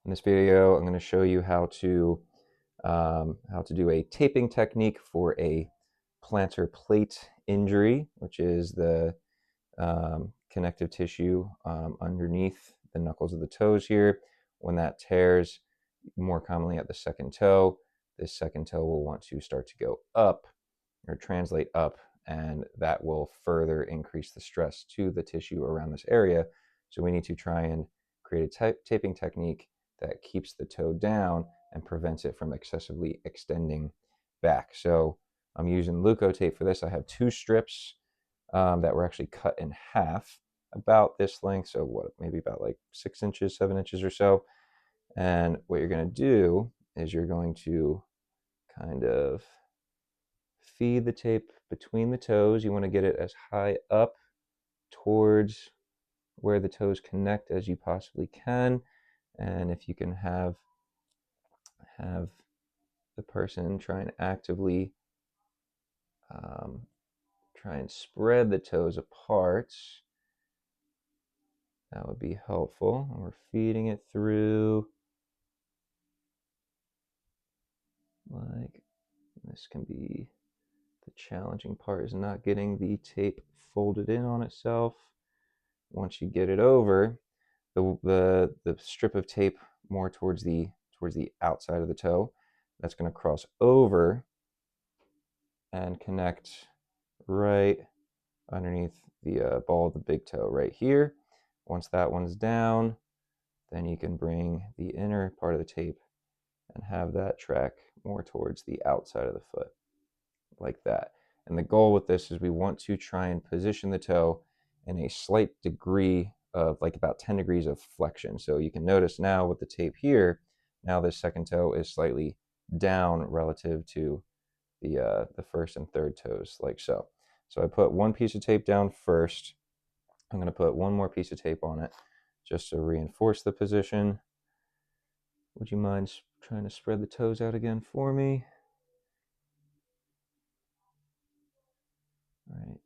In this video, I'm going to show you how to do a taping technique for a plantar plate injury, which is the connective tissue underneath the knuckles of the toes here. When that tears, more commonly at the second toe, this second toe will want to start to go up or translate up, and that will further increase the stress to the tissue around this area. So we need to try and create a taping technique that keeps the toe down and prevents it from excessively extending back. So I'm using Leukotape for this. I have 2 strips that were actually cut in half, about this length, so what, maybe about like 6 inches, 7 inches or so. And what you're going to do is you're going to kind of feed the tape between the toes. You want to get it as high up towards where the toes connect as you possibly can. And if you can have the person try and actively try and spread the toes apart, that would be helpful. And we're feeding it through like this. Can be the challenging part, is not getting the tape folded in on itself. Once you get it over, the strip of tape more towards the outside of the toe, that's going to cross over and connect right underneath the ball of the big toe right here. Once that one's down, then you can bring the inner part of the tape and have that track more towards the outside of the foot, like that. And the goal with this is we want to try and position the toe in a slight degree of like about 10 degrees of flexion. So you can notice now with the tape here, now this second toe is slightly down relative to the first and third toes, like so. So I put one piece of tape down first. I'm going to put one more piece of tape on it just to reinforce the position. Would you mind trying to spread the toes out again for me? Right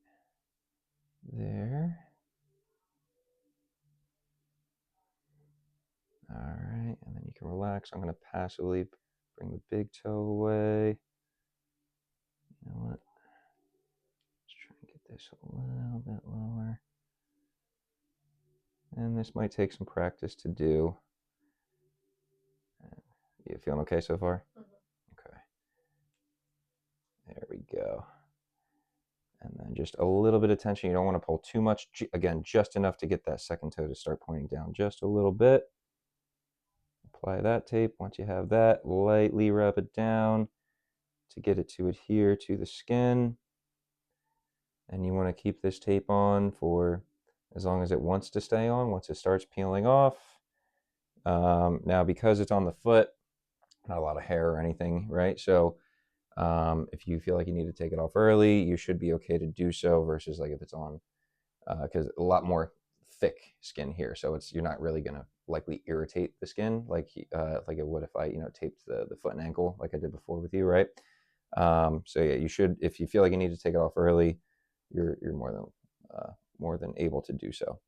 there. All right, and then you can relax. I'm going to passively bring the big toe away. You know what? Let's try and get this a little bit lower. And this might take some practice to do. You feeling okay so far? Okay. There we go. And then just a little bit of tension. You don't want to pull too much. Again, just enough to get that second toe to start pointing down just a little bit. Apply that tape. Once you have that, lightly rub it down to get it to adhere to the skin. And you want to keep this tape on for as long as it wants to stay on. Once it starts peeling off, now because it's on the foot, not a lot of hair or anything, right? So if you feel like you need to take it off early, you should be okay to do so, versus like if it's on, because a lot more thick skin here, so you're not really gonna likely irritate the skin like it would if I taped the foot and ankle like I did before with you, right? So yeah, you should, if you feel like you need to take it off early, you're more than able to do so.